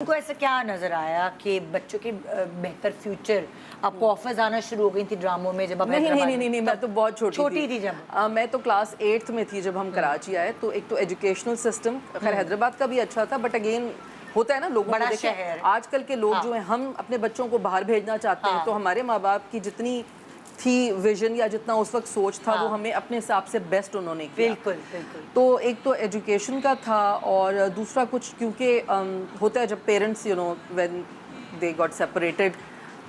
کو ایسا کیا نظر آیا کہ بچوں کے بہتر فیوچر آپ کو آفرز آنا شروع ہو گئی تھی ڈراموں میں جب آپ نہیں میں تو بہت چھوٹی تھی جب میں تو کلاس 8th میں تھی جب ہم کراچی آئے. تو ایک تو ایجوکیشنل سسٹم خیر حیدرآباد کا بھی اچھا تھا, بٹ اگین ہوتا ہے نا لوگوں کو دیکھیں آج کل کے لوگ جو ہیں, ہم اپنے بچوں کو باہر بھیجنا چاہتے ہیں تو ہمارے ماں باپ کی جتنی تھی ویژن یا جتنا اس وقت سوچ تھا وہ ہمیں اپنے حساب سے بیسٹ انہوں نے کیا. بالکل بالکل. تو ایک تو ایجوکیشن کا تھا, اور دوسرا کچھ کیونکہ ہوتا ہے جب parents when they got separated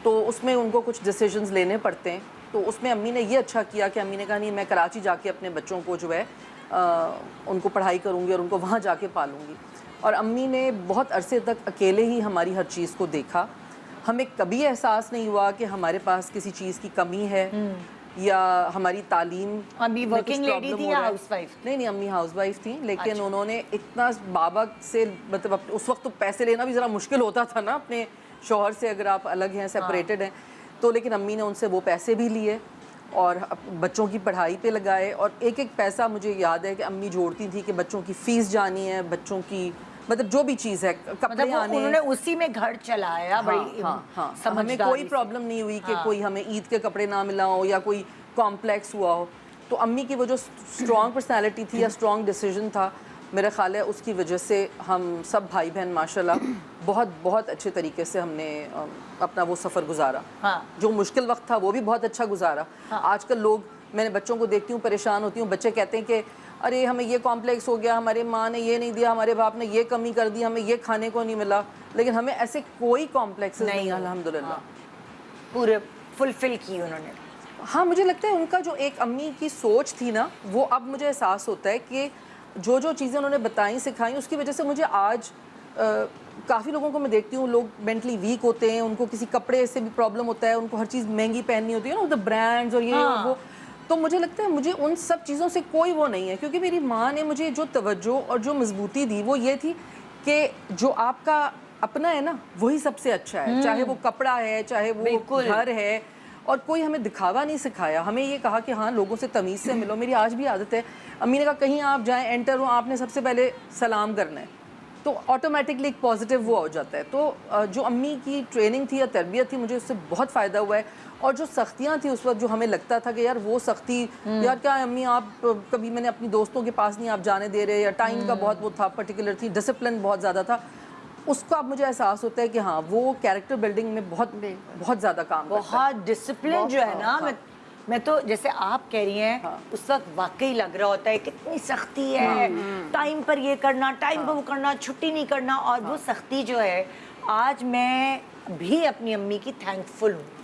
تو اس میں ان کو کچھ ڈیسیجنز لینے پڑتے ہیں. تو اس میں امی نے یہ اچھا کیا کہ امی نے کہا نہیں میں کراچی جا کے اپنے بچوں کو جو ہے ان کو پڑھائی کروں گی اور ان کو وہاں جا کے پالوں گی. اور امی نے بہت عرصے تک اکیلے ہی ہماری ہر چیز کو دیکھا. ہمیں کبھی احساس نہیں ہوا کہ ہمارے پاس کسی چیز کی کمی ہے یا ہماری تعلیم. ابھی ورکنگ لیڈی تھی یا ہاؤس وائف؟ نہیں امی ہاؤس وائف تھیں, لیکن انہوں نے اتنا بابا سے مطلب اس وقت تو پیسے لینا بھی ذرا مشکل ہوتا تھا نا اپنے شوہر سے, اگر آپ الگ ہیں سیپریٹڈ ہیں تو. لیکن امی نے ان سے وہ پیسے بھی لیے اور بچوں کی پڑھائی پہ لگائے, اور ایک ایک پیسہ مجھے یاد ہے کہ امی جوڑتی تھی کہ بچوں کی فیس جانی ہے, بچوں کی مطلب جو بھی چیز ہے, کپڑے آنے, انہوں نے اسی میں گھر چلایا. ہمیں کوئی پرابلم نہیں ہوئی کہ کوئی ہمیں عید کے کپڑے نہ ملا ہو یا کوئی کمپلیکس ہوا ہو. تو امی کی وہ جو اسٹرانگ پرسنالٹی تھی یا اسٹرانگ ڈیسیجن تھا, میرا خیال ہے اس کی وجہ سے ہم سب بھائی بہن ماشاءاللہ بہت بہت اچھے طریقے سے ہم نے اپنا وہ سفر گزارا. جو مشکل وقت تھا وہ بھی بہت اچھا گزارا. آج کل لوگ, میں نے بچوں کو دیکھتی ہوں پریشان ہوتی ہوں, بچے کہتے ہیں کہ ارے ہمیں یہ کمپلیکس ہو گیا, ہمارے ماں نے یہ نہیں دیا, ہمارے باپ نے یہ کمی کر دی, ہمیں یہ کھانے کو نہیں ملا. لیکن ہمیں ایسے کوئی کمپلیکس نہیں الحمدللہ, پورے فلفل کی انہوں نے. ہاں مجھے لگتا ہے ان کا جو ایک امی کی سوچ تھی نا, وہ اب مجھے احساس ہوتا ہے کہ جو جو چیزیں انہوں نے بتائیں سکھائیں اس کی وجہ سے مجھے آج کافی لوگوں کو میں دیکھتی ہوں, لوگ مینٹلی ویک ہوتے ہیں, ان کو کسی کپڑے سے بھی پرابلم ہوتا ہے, ان کو ہر چیز مہنگی پہننی ہوتی ہے نا, برانڈز اور یہ اور وہ. تو مجھے لگتا ہے مجھے ان سب چیزوں سے کوئی وہ نہیں ہے, کیونکہ میری ماں نے مجھے جو توجہ اور جو مضبوطی دی وہ یہ تھی کہ جو آپ کا اپنا ہے نا وہی سب سے اچھا ہے, چاہے وہ کپڑا ہے, چاہے وہ گھر ہے. اور کوئی ہمیں دکھاوا نہیں سکھایا, ہمیں یہ کہا کہ ہاں لوگوں سے تمیز سے ملو. میری آج بھی عادت ہے, امی نے کہا کہیں آپ جائیں انٹر ہو آپ نے سب سے پہلے سلام کرنا ہے, تو آٹومیٹکلی ایک پازیٹیو وہ ہو جاتا ہے. تو جو امی کی ٹریننگ تھی یا تربیت تھی مجھے اس سے بہت فائدہ ہوا ہے. اور جو سختیاں تھیں اس وقت جو ہمیں لگتا تھا کہ یار وہ سختی یار کیا امی آپ کبھی, میں نے اپنی دوستوں کے پاس نہیں آپ جانے دے رہے, یا ٹائم کا بہت وہ تھا پرٹیکولر تھی, ڈسپلن بہت زیادہ تھا, اس کا اب مجھے احساس ہوتا ہے کہ ہاں وہ کیریکٹر بلڈنگ میں بہت بہت زیادہ کام کرتا ہے. بہت ڈسپلن جو ہے نا, میں تو جیسے آپ کہہ رہی ہیں اس وقت واقعی لگ رہا ہوتا ہے کتنی سختی ہے, ٹائم پر یہ کرنا, ٹائم پر وہ کرنا, چھٹی نہیں کرنا. اور وہ سختی جو ہے آج میں بھی اپنی امی کی تھینک فل ہوں.